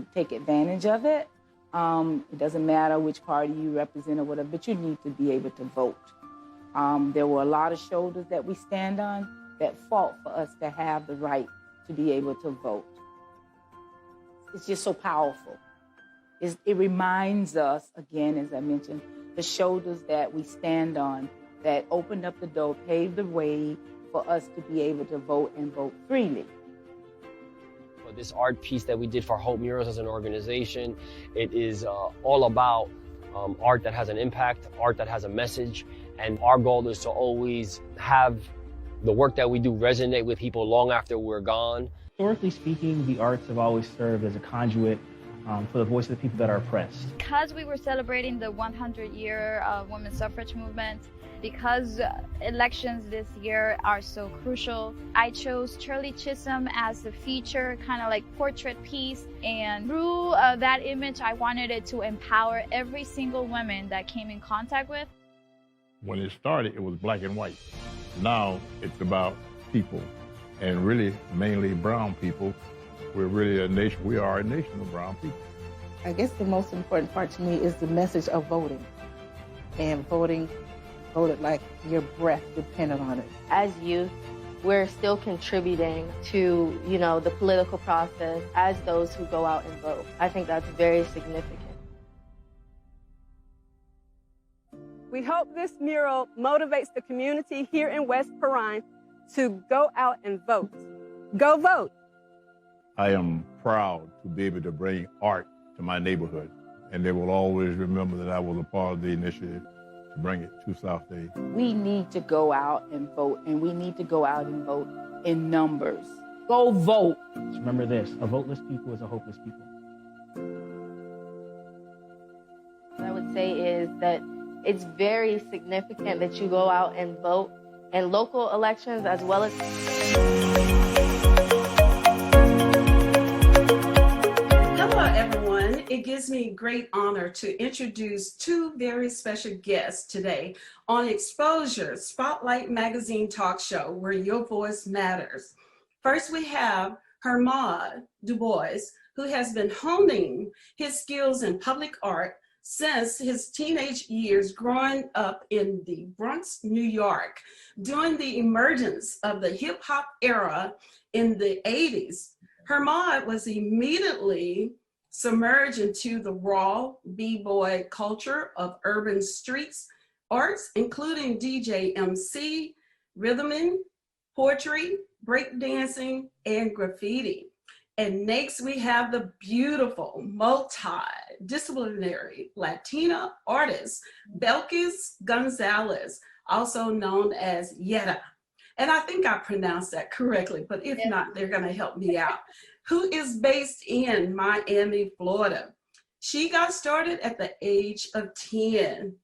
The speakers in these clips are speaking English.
to take advantage of it. It doesn't matter which party you represent or whatever, but you need to be able to vote. There were a lot of shoulders that we stand on that fought for us to have the right to be able to vote. It's just so powerful. It reminds us, again, as I mentioned, the shoulders that we stand on that opened up the door, paved the way for us to be able to vote and vote freely. This art piece that we did for Hope Murals as an organization, it is all about art that has an impact, art that has a message, and our goal is to always have the work that we do resonate with people long after we're gone. Historically speaking, the arts have always served as a conduit for the voice of the people that are oppressed. Because we were celebrating the 100-year women's suffrage movement, because elections this year are so crucial, I chose Shirley Chisholm as the feature, kind of like portrait piece. And through that image, I wanted it to empower every single woman that came in contact with. When it started, it was black and white. Now it's about people, and really mainly brown people. We're really a nation, we are a nation of brown people. I guess the most important part to me is the message of voting. And voted like your breath depended on it. As youth, we're still contributing to, the political process as those who go out and vote. I think that's very significant. We hope this mural motivates the community here in West Perrine to go out and vote. Go vote. I am proud to be able to bring art to my neighborhood, and they will always remember that I was a part of the initiative to bring it to South Dade. We need to go out and vote, and we need to go out and vote in numbers. Go vote. Just remember this, a voteless people is a hopeless people. What I would say is that it's very significant that you go out and vote in local elections as well as... Hello, everyone. It gives me great honor to introduce two very special guests today on Exposure Spotlight Magazine talk show, where your voice matters. First, we have Hermod Dubois, who has been honing his skills in public art since his teenage years growing up in the Bronx, New York. During the emergence of the hip-hop era in the 80s, Hermod was immediately submerged into the raw b-boy culture of urban streets arts, including DJ MC, rhythming, poetry, breakdancing, and graffiti. And next we have the beautiful multidisciplinary Latina artist, Belkis Gonzalez, also known as Yera. And I think I pronounced that correctly, but if not, they're gonna help me out. Who is based in Miami, Florida. She got started at the age of 10.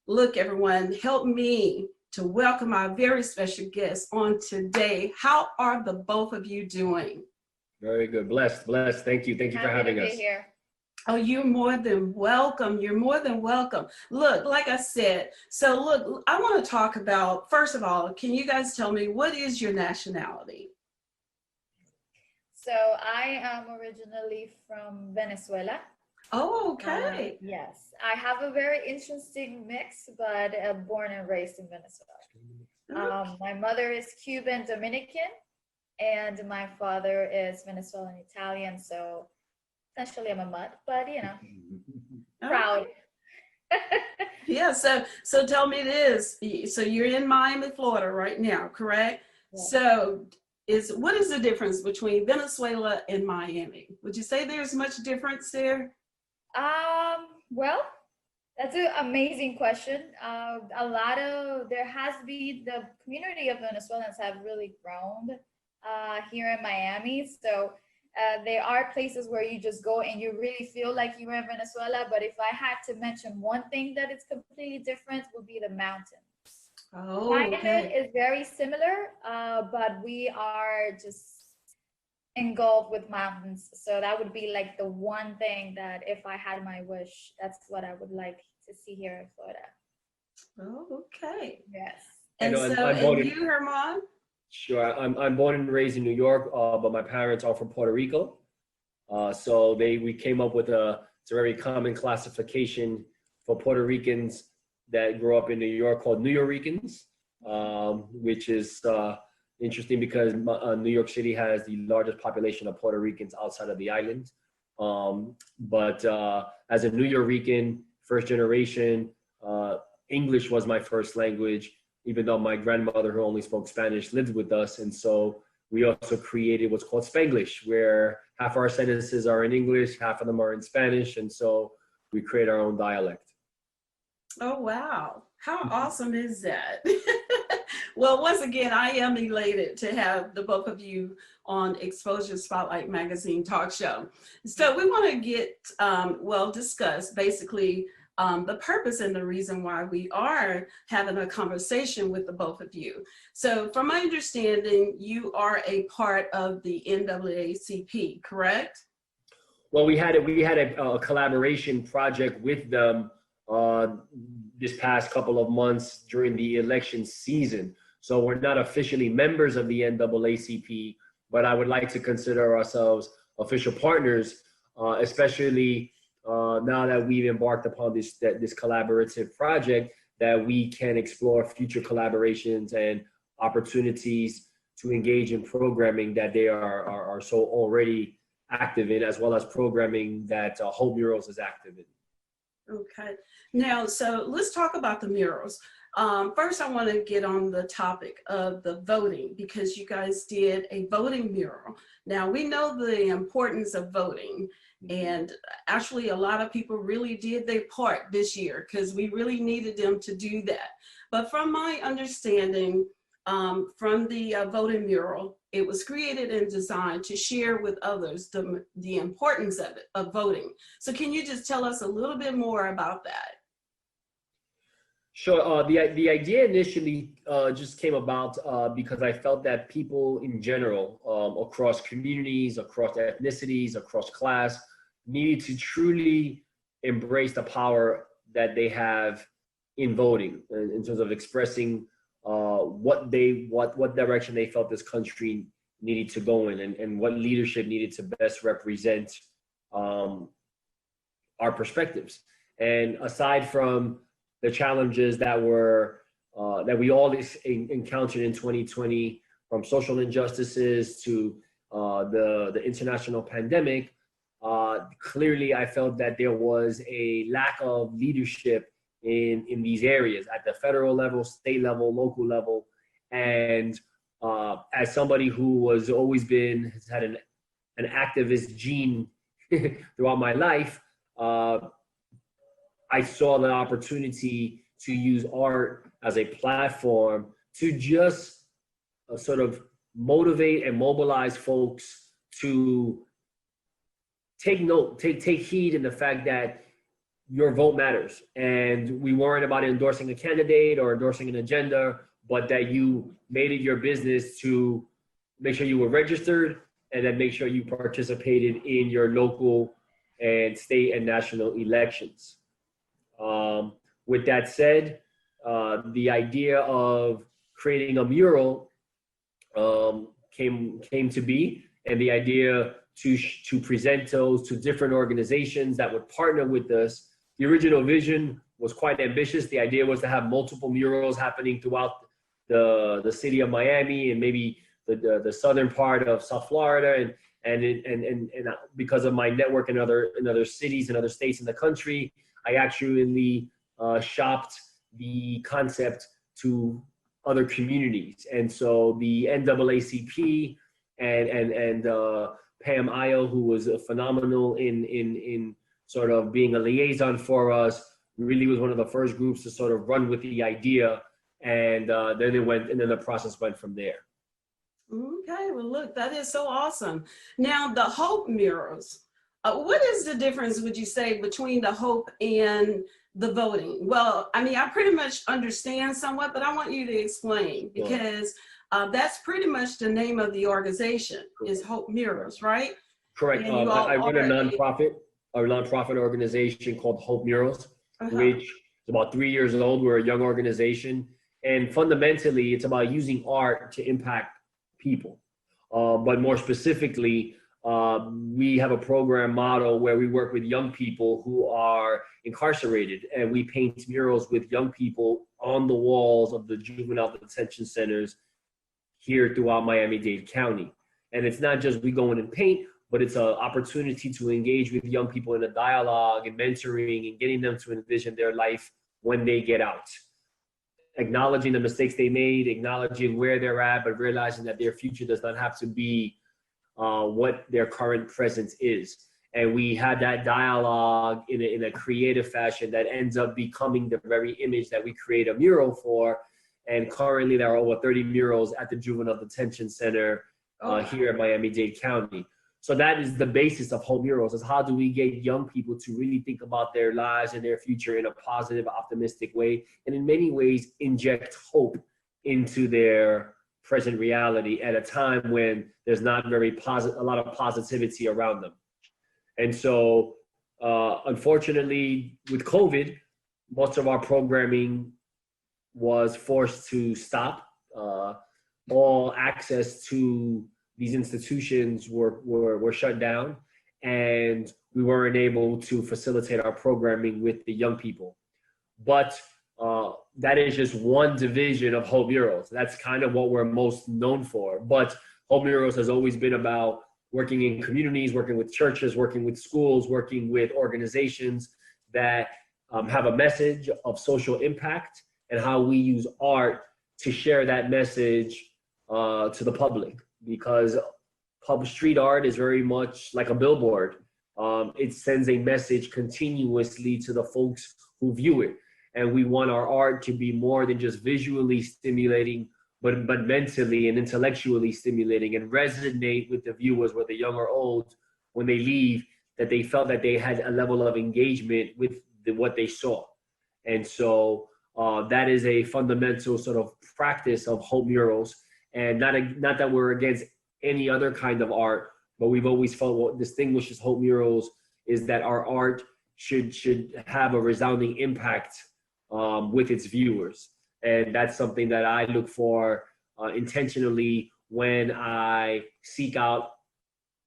Look, everyone, help me to welcome our very special guest on today. How are the both of you doing? Very good. Blessed. Thank you for having us. Here. Oh, you're more than welcome. You're more than welcome. Look, like I said, so look, I want to talk about, first of all, can you guys tell me what is your nationality? So I am originally from Venezuela. Oh, okay. Yes, I have a very interesting mix, but born and raised in Venezuela. My mother is Cuban Dominican, and my father is Venezuelan Italian. So essentially, I'm a mutt, but proud. Yeah. So tell me this. So you're in Miami, Florida, right now, correct? Yeah. So what is the difference between Venezuela and Miami? Would you say there's much difference there? Well, that's an amazing question. There has been, the community of Venezuelans have really grown here in Miami. So there are places where you just go and you really feel like you're in Venezuela. But if I had to mention one thing that is completely different, would be the mountains. Oh, Climate is very similar, but we are just engulfed with mountains. So that would be like the one thing that if I had my wish, that's what I would like to see here in Florida. Oh, okay. Yes. And you, Herman? Sure. I'm born and raised in New York, but my parents are from Puerto Rico. So we came up with it's a very common classification for Puerto Ricans that grew up in New York called New Yorkers, which is interesting because New York City has the largest population of Puerto Ricans outside of the island. But as a New Yorican, first generation, English was my first language, even though my grandmother, who only spoke Spanish, lived with us. And so we also created what's called Spanglish, where half our sentences are in English, half of them are in Spanish. And so we create our own dialect. Oh, wow. How awesome is that? Well, once again, I am elated to have the both of you on Exposure Spotlight Magazine talk show. So we want to get, discuss basically the purpose and the reason why we are having a conversation with the both of you. So from my understanding, you are a part of the NAACP, correct? Well, we had a collaboration project with them this past couple of months during the election season. So we're not officially members of the NAACP, but I would like to consider ourselves official partners, especially now that we've embarked upon this collaborative project, that we can explore future collaborations and opportunities to engage in programming that they are so already active in, as well as programming that HOPE Murals is active in. Okay. Now, so let's talk about the murals. First, I want to get on the topic of the voting, because you guys did a voting mural. Now, we know the importance of voting, and actually a lot of people really did their part this year because we really needed them to do that. But from my understanding, from the voting mural, it was created and designed to share with others the importance of voting. So can you just tell us a little bit more about that? Sure. The idea initially just came about because I felt that people in general, across communities, across ethnicities, across class, needed to truly embrace the power that they have in voting, in terms of expressing what direction they felt this country needed to go in, and what leadership needed to best represent our perspectives. And aside from the challenges that we all encountered in 2020, from social injustices to the international pandemic, clearly I felt that there was a lack of leadership in these areas at the federal level, state level, local level. And as somebody who has always has had an activist gene throughout my life, I saw the opportunity to use art as a platform to just sort of motivate and mobilize folks to take heed in the fact that your vote matters. And we weren't about endorsing a candidate or endorsing an agenda, but that you made it your business to make sure you were registered, and then make sure you participated in your local and state and national elections. With that said, the idea of creating a mural came to be, and the idea to present those to different organizations that would partner with us. The original vision was quite ambitious. The idea was to have multiple murals happening throughout the city of Miami and maybe the southern part of South Florida, and because of my network in other cities and other states in the country, I actually shopped the concept to other communities. And so the NAACP and Pam Io, who was phenomenal in sort of being a liaison for us, really was one of the first groups to sort of run with the idea. And then the process went from there. Okay, well, look, that is so awesome. Now, the HOPE murals, what is the difference, would you say, between the HOPE and the voting? Well, I mean, I pretty much understand somewhat, but I want you to explain, because that's pretty much the name of the organization, is HOPE Murals, right? Correct. I run a nonprofit organization called HOPE Murals, which is about 3 years old. We're a young organization. And fundamentally, it's about using art to impact people. But more specifically, we have a program model where we work with young people who are incarcerated, and we paint murals with young people on the walls of the juvenile detention centers here throughout Miami-Dade County. And it's not just we go in and paint, but it's an opportunity to engage with young people in a dialogue and mentoring and getting them to envision their life when they get out. Acknowledging the mistakes they made, acknowledging where they're at, but realizing that their future does not have to be what their current presence is. And we had that dialogue in a creative fashion that ends up becoming the very image that we create a mural for. And currently there are over 30 murals at the Juvenile Detention Center here in Miami-Dade County. So that is the basis of HOPE Murals, is how do we get young people to really think about their lives and their future in a positive, optimistic way, and in many ways inject hope into their present reality at a time when there's not a lot of positivity around them. And so, unfortunately, with COVID, most of our programming was forced to stop. All access to these institutions were shut down, and we weren't able to facilitate our programming with the young people. But that is just one division of HOPE Murals. That's kind of what we're most known for. But HOPE Murals has always been about working in communities, working with churches, working with schools, working with organizations that have a message of social impact, and how we use art to share that message to the public. Because street art is very much like a billboard. It sends a message continuously to the folks who view it. And we want our art to be more than just visually stimulating, but mentally and intellectually stimulating, and resonate with the viewers, whether young or old, when they leave, that they felt that they had a level of engagement with what they saw. And so that is a fundamental sort of practice of HOPE Murals. And not that we're against any other kind of art, but we've always felt what distinguishes HOPE Murals is that our art should have a resounding impact with its viewers. And that's something that I look for intentionally when I seek out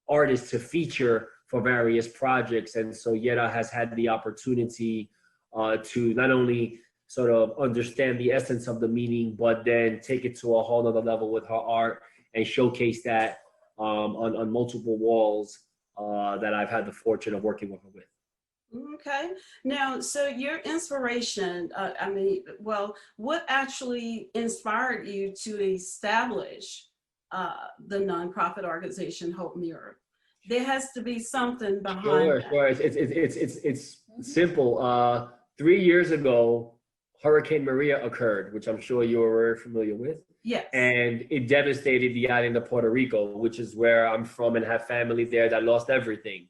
artists to feature for various projects. And so Yera has had the opportunity to not only sort of understand the essence of the meaning, but then take it to a whole other level with her art and showcase that on multiple walls that I've had the fortune of working with her with. Okay. Now, so your inspiration, what actually inspired you to establish the nonprofit organization HOPE Mural? There has to be something behind that. Sure. It's simple. 3 years ago, Hurricane Maria occurred, which I'm sure you were very familiar with. Yes. And it devastated the island of Puerto Rico, which is where I'm from and have family there that lost everything.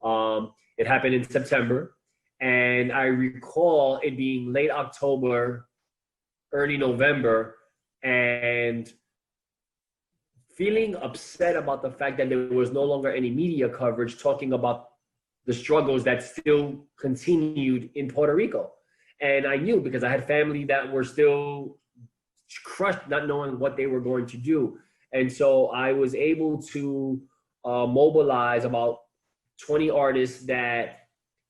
It happened in September, and I recall it being late October, early November, and feeling upset about the fact that there was no longer any media coverage talking about the struggles that still continued in Puerto Rico. And I knew, because I had family that were still crushed, not knowing what they were going to do. And so I was able to mobilize about 20 artists that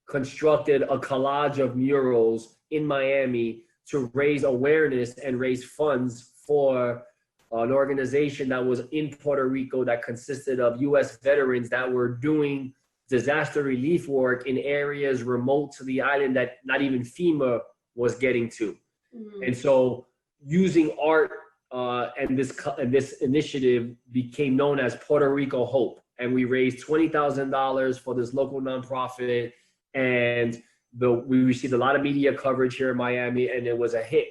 constructed a collage of murals in Miami to raise awareness and raise funds for an organization that was in Puerto Rico that consisted of U.S. veterans that were doing disaster relief work in areas remote to the island that not even FEMA was getting to. Mm-hmm. And so using art and this initiative became known as Puerto Rico Hope. And we raised $20,000 for this local nonprofit. And we received a lot of media coverage here in Miami, and it was a hit.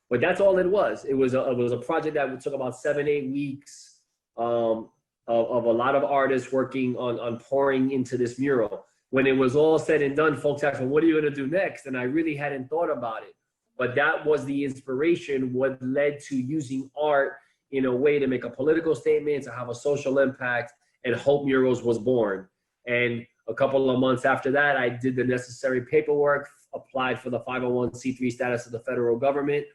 But that's all it was. It was a project that took about 7-8 weeks of a lot of artists working on pouring into this mural. When it was all said and done, folks asked, well, what are you going to do next? And I really hadn't thought about it. But that was the inspiration, what led to using art in a way to make a political statement, to have a social impact, and HOPE Murals was born. And a couple of months after that, I did the necessary paperwork, applied for the 501c3 status of the federal government.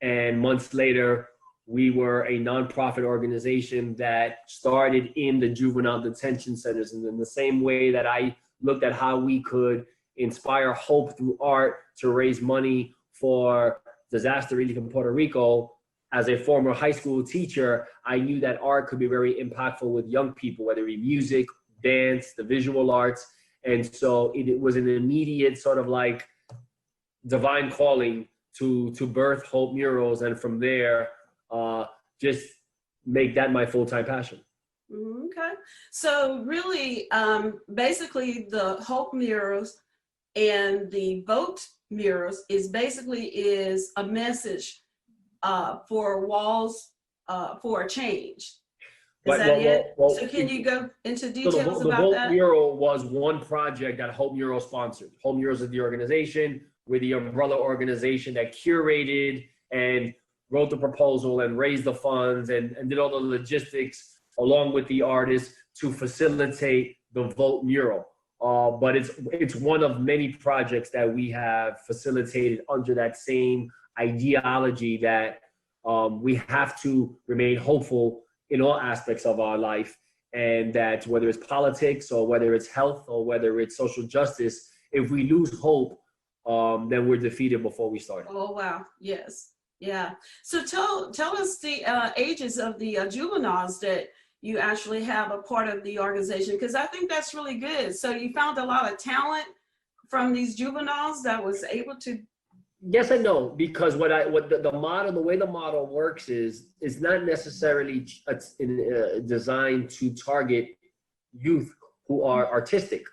And months later, We were a nonprofit organization that started in the juvenile detention centers. And in the same way that I looked at how we could inspire hope through art to raise money for disaster relief in Puerto Rico, as a former high school teacher, I knew that art could be very impactful with young people, whether it be music, dance, the visual arts. And so it was an immediate sort of like divine calling to birth Hope Murals. And from there, just make that my full-time passion. Okay. So really, basically the Hope Murals and the Vote Murals is a message for walls for a change. Is that it? So can you go into details about that? The Vote Mural was one project that Hope Murals sponsored. Hope Murals is the organization. We're the umbrella organization that curated and wrote the proposal and raised the funds and did all the logistics along with the artists to facilitate the Vote Mural. But it's one of many projects that we have facilitated under that same ideology that we have to remain hopeful in all aspects of our life, and that whether it's politics or whether it's health or whether it's social justice, if we lose hope, then we're defeated before we start. Oh, wow. Yes. Yeah. So tell us the ages of the juveniles that you actually have a part of the organization, because I think that's really good. So you found a lot of talent from these juveniles that was able to. Yes and no, because the way the model works is not necessarily designed to target youth who are artistic.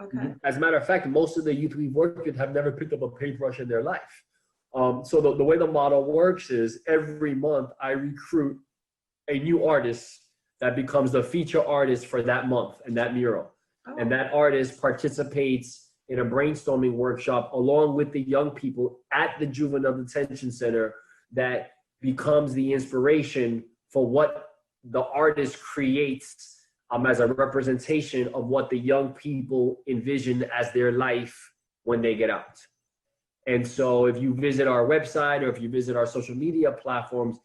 Okay. As a matter of fact, most of the youth we've worked with have never picked up a paintbrush in their life. So the way the model works is every month I recruit a new artist that becomes the feature artist for that month and that mural. Oh. And that artist participates in a brainstorming workshop along with the young people at the juvenile detention center that becomes the inspiration for what the artist creates as a representation of what the young people envision as their life when they get out. And so if you visit our website or if you visit our social media platforms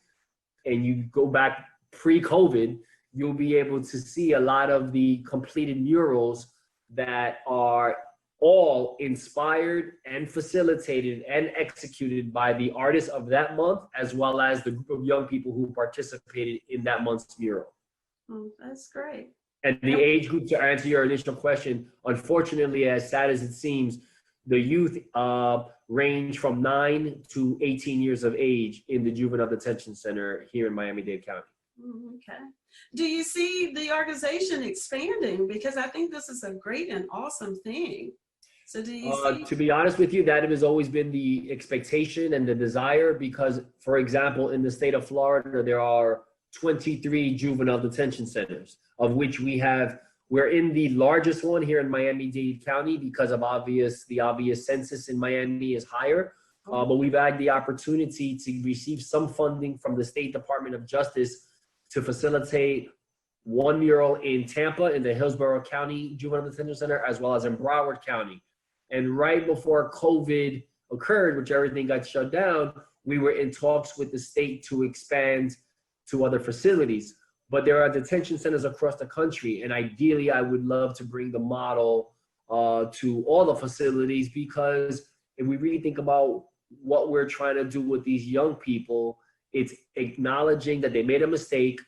and you go back pre-COVID, you'll be able to see a lot of the completed murals that are all inspired and facilitated and executed by the artists of that month, as well as the group of young people who participated in that month's mural. Oh, that's great. And the age group, to answer your initial question, unfortunately, as sad as it seems, the youth range from 9 to 18 years of age in the juvenile detention center here in Miami-Dade County. Okay. Do you see the organization expanding? Because I think this is a great and awesome thing. So do you see? To be honest with you, that has always been the expectation and the desire, because, for example, in the state of Florida, there are 23 juvenile detention centers, of which we're in the largest one here in Miami-Dade County because of the obvious census in Miami is higher. But we've had the opportunity to receive some funding from the State Department of Justice to facilitate one mural in Tampa in the Hillsborough County Juvenile Detention Center, as well as in Broward County. And right before COVID occurred, which everything got shut down, we were in talks with the state to expand to other facilities. But there are detention centers across the country, and ideally I would love to bring the model to all the facilities, because if we really think about what we're trying to do with these young people, it's acknowledging that they made a mistake,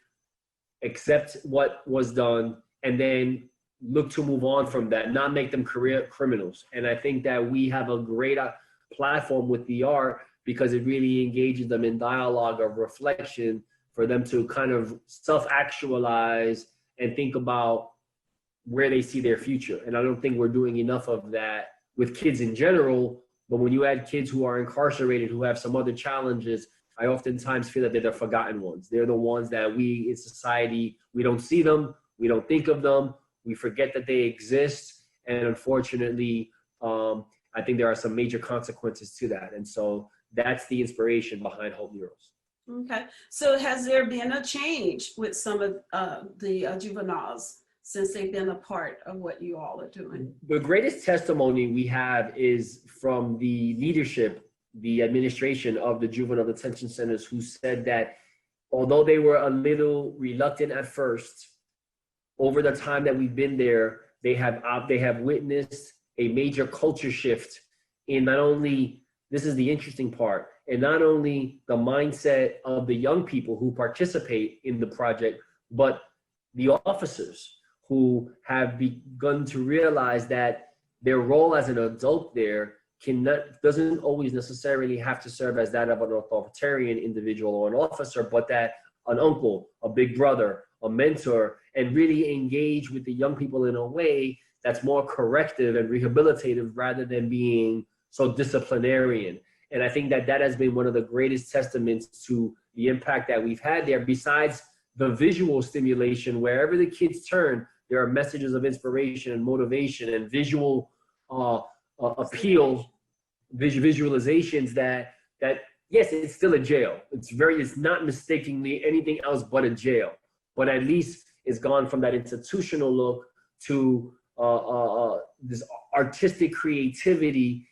accept what was done, and then look to move on from that, not make them career criminals. And I think that we have a great platform with the art, because it really engages them in dialogue of reflection for them to kind of self-actualize and think about where they see their future. And I don't think we're doing enough of that with kids in general, but when you add kids who are incarcerated, who have some other challenges, I oftentimes feel that they're the forgotten ones. They're the ones that we in society, we don't see them, we don't think of them, we forget that they exist. And unfortunately, I think there are some major consequences to that. And so that's the inspiration behind Hope Murals. Okay, so has there been a change with some of the juveniles since they've been a part of what you all are doing? The greatest testimony we have is from the leadership, the administration of the juvenile detention centers, who said that although they were a little reluctant at first, over the time that we've been there, they have witnessed a major culture shift in not only, this is the interesting part, and not only the mindset of the young people who participate in the project, but the officers who have begun to realize that their role as an adult there doesn't always necessarily have to serve as that of an authoritarian individual or an officer, but that an uncle, a big brother, a mentor, and really engage with the young people in a way that's more corrective and rehabilitative rather than being so disciplinarian. And I think that that has been one of the greatest testaments to the impact that we've had there. Besides the visual stimulation, wherever the kids turn, there are messages of inspiration and motivation and visual appeal, visualizations that yes, it's still a jail. It's not mistakenly anything else but a jail. But at least it's gone from that institutional look to this artistic creativity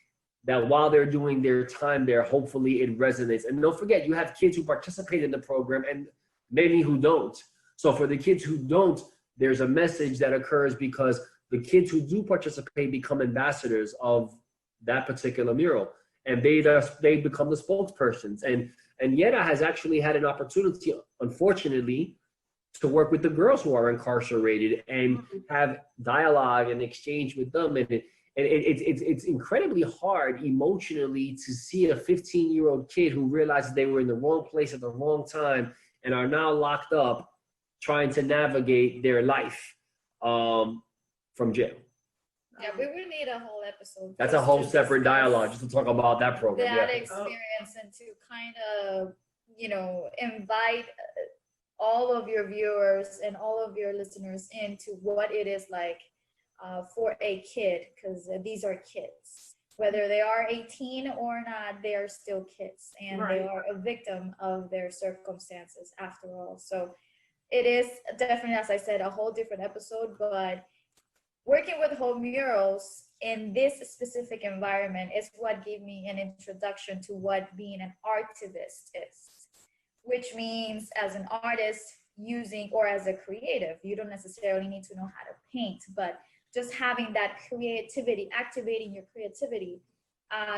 that while they're doing their time there, hopefully it resonates. And don't forget, you have kids who participate in the program and many who don't. So for the kids who don't, there's a message that occurs because the kids who do participate become ambassadors of that particular mural. And they become the spokespersons. And Yera has actually had an opportunity, unfortunately, to work with the girls who are incarcerated and have dialogue and exchange with them. And it's incredibly hard emotionally to see a 15-year-old kid who realizes they were in the wrong place at the wrong time and are now locked up trying to navigate their life from jail. Yeah, we would need a whole episode. That's a whole separate dialogue just to talk about that program. That experience and to kind of, invite all of your viewers and all of your listeners into what it is like for a kid, because these are kids. Whether they are 18 or not, they are still kids, and they are a victim of their circumstances after all. So it is definitely, as I said, a whole different episode, but working with HOPE Murals in this specific environment is what gave me an introduction to what being an artivist is, which means as an artist or as a creative, you don't necessarily need to know how to paint, but just having that creativity, activating your creativity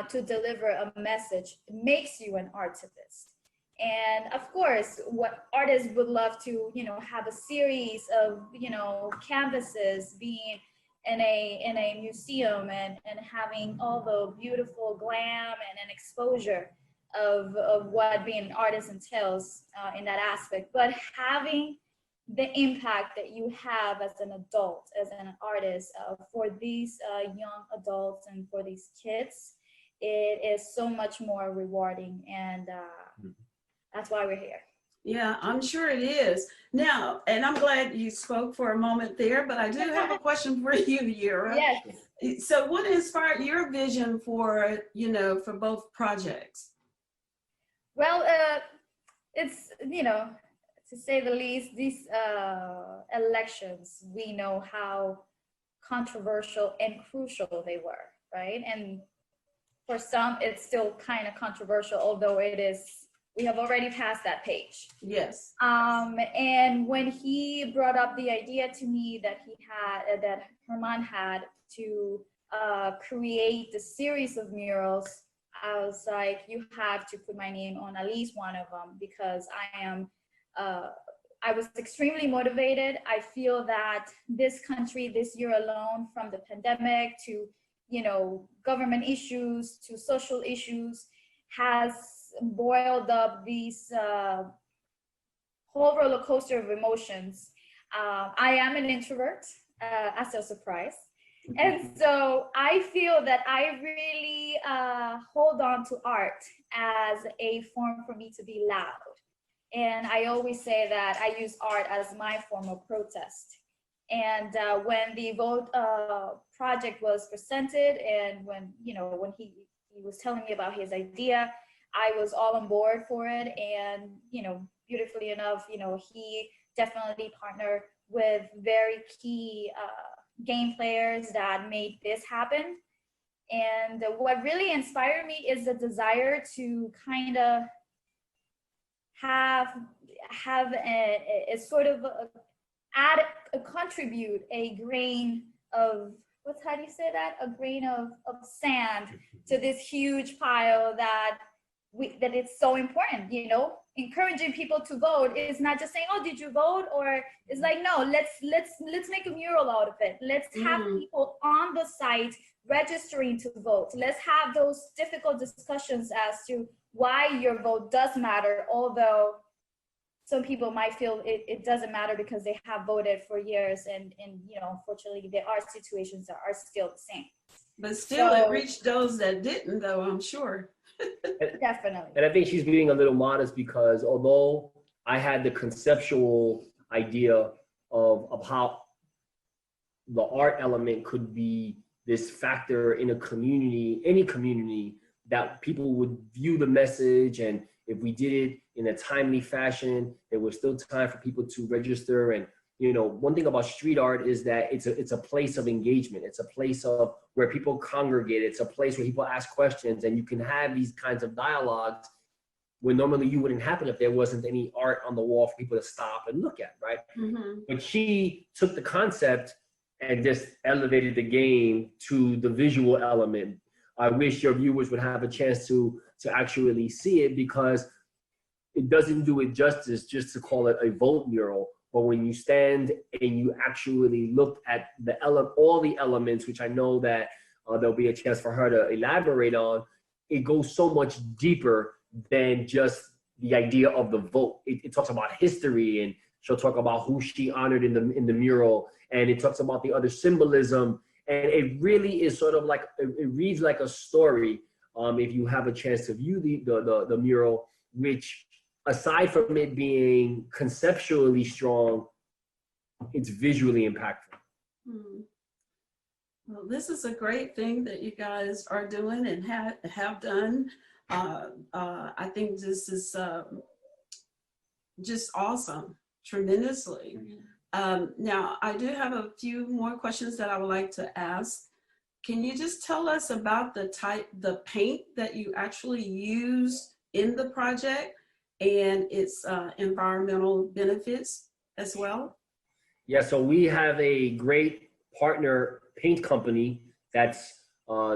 to deliver a message makes you an artivist. And of course, what artists would love to, have a series of, canvases being in a museum and having all the beautiful glam and an exposure of what being an artist entails in that aspect. But having the impact that you have as an adult, as an artist, for these young adults and for these kids, it is so much more rewarding, and that's why we're here. Yeah, I'm sure it is. Now, and I'm glad you spoke for a moment there, but I do have a question for you, Yera. Yes. So what inspired your vision for, for both projects? Well, it's, to say the least, these elections, we know how controversial and crucial they were, right? And for some, it's still kind of controversial, although we have already passed that page. Yes. And when he brought up the idea to me that that Herman had to create the series of murals, I was like, you have to put my name on at least one of them, because I was extremely motivated. I feel that this country this year alone, from the pandemic to, government issues to social issues, has boiled up these whole roller coaster of emotions. I am an introvert, as a surprise. And so I feel that I really hold on to art as a form for me to be loud. And I always say that I use art as my form of protest. And when the Vote project was presented, and when he was telling me about his idea, I was all on board for it. And, beautifully enough, he definitely partnered with very key game players that made this happen. And what really inspired me is the desire to kind of a sort of contribute a grain of, how do you say that? A grain of sand to this huge pile that it's so important, you know? Encouraging people to vote is not just saying, oh, did you vote? Or it's like, no, let's make a mural out of it. Let's have people on the site registering to vote. Let's have those difficult discussions as to why your vote does matter, although some people might feel it doesn't matter because they have voted for years, and you know, unfortunately there are situations that are still the same. But still, it reached those that didn't, though, I'm sure. Definitely. And I think she's being a little modest because although I had the conceptual idea of how the art element could be this factor in a community, any community, that people would view the message, and if we did it in a timely fashion, there was still time for people to register. And you know, one thing about street art is that it's a place of engagement. It's a place of where people congregate. It's a place where people ask questions, and you can have these kinds of dialogues when normally you wouldn't happen if there wasn't any art on the wall for people to stop and look at, right? But she took the concept and just elevated the game to the visual element. I wish your viewers would have a chance to actually see it, because it doesn't do it justice just to call it a vote mural. But when you stand and you actually look at all the elements, which I know that there'll be a chance for her to elaborate on, it goes so much deeper than just the idea of the vote. It talks about history, and she'll talk about who she honored in the mural, and it talks about the other symbolism. And it really is sort of like, it reads like a story if you have a chance to view the mural, which aside from it being conceptually strong, it's visually impactful. Well, this is a great thing that you guys are doing and have done. I think this is just awesome, tremendously. Now, I do have a few more questions that I would like to ask. Can you just tell us about the paint that you actually use in the project and its environmental benefits as well? Yeah, so we have a great partner paint company that's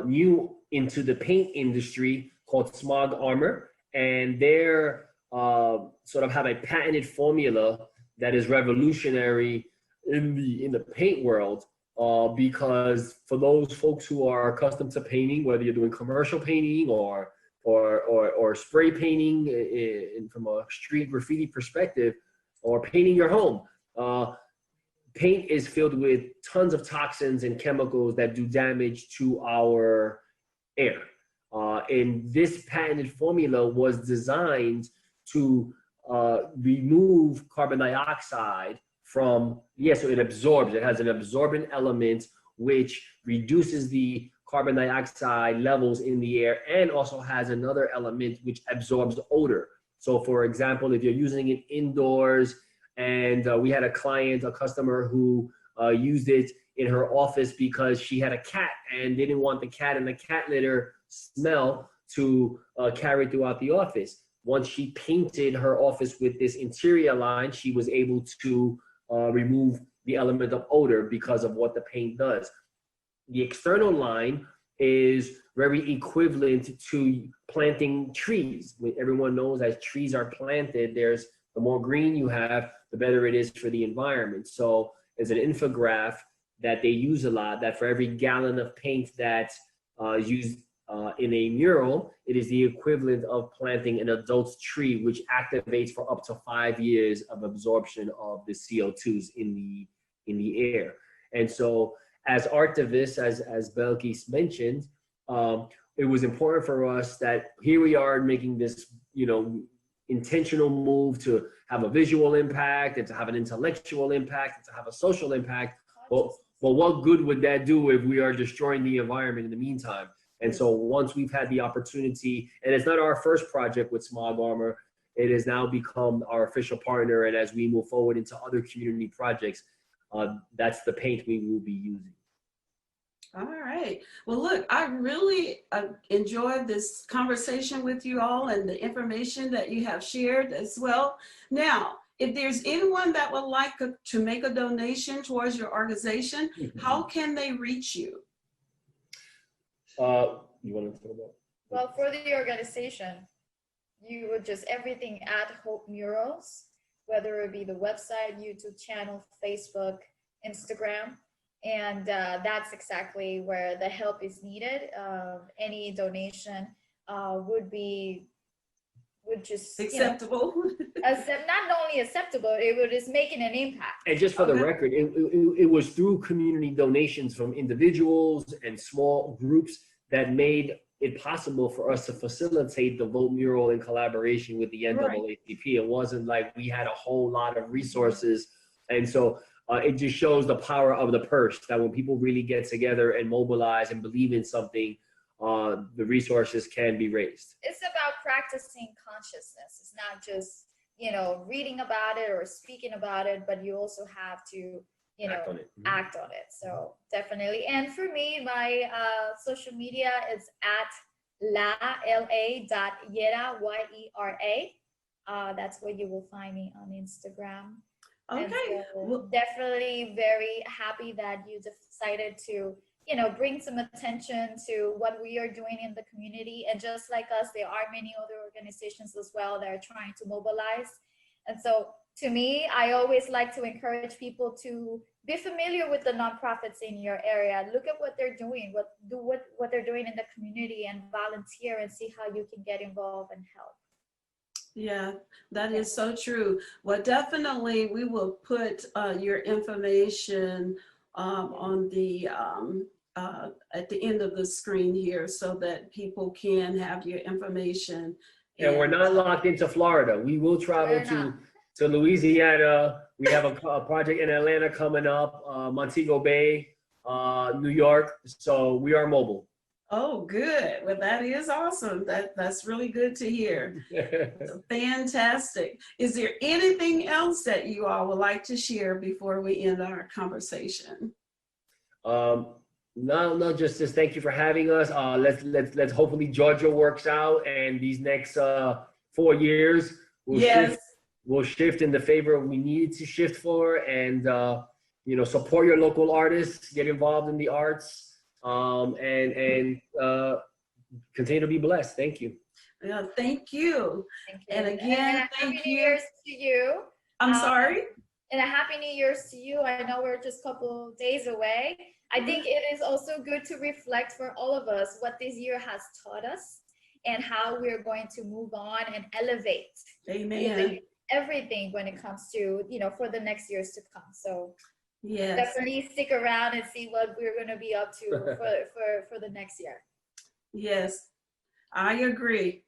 new into the paint industry called Smog Armor, and they're sort of have a patented formula that is revolutionary in the paint world, because for those folks who are accustomed to painting, whether you're doing commercial painting or spray painting from a street graffiti perspective, or painting your home, paint is filled with tons of toxins and chemicals that do damage to our air. And this patented formula was designed to remove carbon dioxide from, so it absorbs, it has an absorbent element which reduces the carbon dioxide levels in the air, and also has another element which absorbs odor. So for example, if you're using it indoors, and we had a customer who used it in her office because she had a cat and didn't want the cat and the cat litter smell to carry throughout the office. Once she painted her office with this interior line, she was able to remove the element of odor because of what the paint does. The external line is very equivalent to planting trees. Everyone knows as trees are planted, the more green you have, the better it is for the environment. So there's an infographic that they use a lot, that for every gallon of paint that's used in a mural, it is the equivalent of planting an adult tree, which activates for up to 5 years of absorption of the CO2s in the air. And so as artivists, as Belkis mentioned, it was important for us that here we are making this, intentional move to have a visual impact and to have an intellectual impact and to have a social impact. Well, what good would that do if we are destroying the environment in the meantime? And so once we've had the opportunity, and it's not our first project with Smog Armor, it has now become our official partner. And as we move forward into other community projects, that's the paint we will be using. All right. Well, look, I really enjoyed this conversation with you all and the information that you have shared as well. Now, if there's anyone that would like to make a donation towards your organization, how can they reach you? You want to talk about? Well, for the organization, you would just everything at Hope Murals, whether it be the website, YouTube channel, Facebook, Instagram. And that's exactly where the help is needed. Any donation would just acceptable. Not only acceptable, it would just making an impact. And just for the record, it was through community donations from individuals and small groups that made it possible for us to facilitate the Vote mural in collaboration with the NAACP. It wasn't like we had a whole lot of resources. And so it just shows the power of the purse, that when people really get together and mobilize and believe in something, the resources can be raised. It's about practicing consciousness. It's not just, reading about it or speaking about it, but you also have to, act on it. So definitely. And for me, my social media is at la.yera, YERA. That's where you will find me on Instagram. Okay. So definitely very happy that you decided to, bring some attention to what we are doing in the community. And just like us, there are many other organizations as well that are trying to mobilize. And so to me, I always like to encourage people to be familiar with the nonprofits in your area. Look at what they're doing, what they're doing in the community, and volunteer and see how you can get involved and help. Yeah, that is so true. Well, definitely we will put your information on the at the end of the screen here so that people can have your information. And we're not locked into Florida. We will travel to Louisiana. We have a project in Atlanta coming up, Montego Bay, New York. So we are mobile. Oh, good. Well, that is awesome. That's really good to hear. Fantastic. Is there anything else that you all would like to share before we end our conversation? No, just thank you for having us. Let's hopefully Georgia works out, and these next 4 years will shift in the favor we needed to shift for, and support your local artists, get involved in the arts. And continue to be blessed. Thank you. Yeah, thank you. Thank you. And again, happy New Year's to you. I'm sorry? And a happy New Year's to you. I know we're just a couple days away. I think it is also good to reflect for all of us what this year has taught us and how we're going to move on and elevate. Amen. Everything when it comes to, for the next years to come. So yes, definitely stick around and see what we're going to be up to for the next year. Yes, I agree.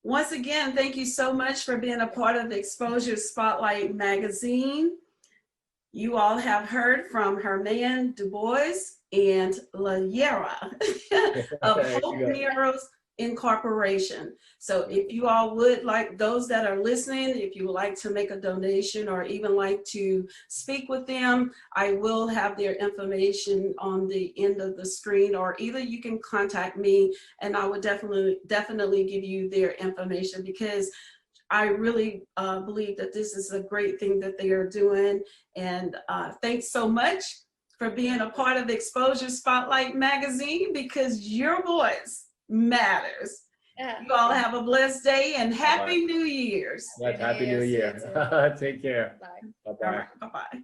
Once again, thank you so much for being a part of the Exposure Spotlight magazine. You all have heard from Herman Dubois and LaYera of Hope Murals Incorporation. So if you all would like, those that are listening, if you would like to make a donation or even like to speak with them, I will have their information on the end of the screen, or either you can contact me and I would definitely give you their information, because I really believe that this is a great thing that they are doing. And thanks so much for being a part of Exposure Spotlight magazine, because your voice matters. Yeah. You all have a blessed day and happy New Year's. Happy New Year. Take care. Bye. Bye-bye. Bye-bye.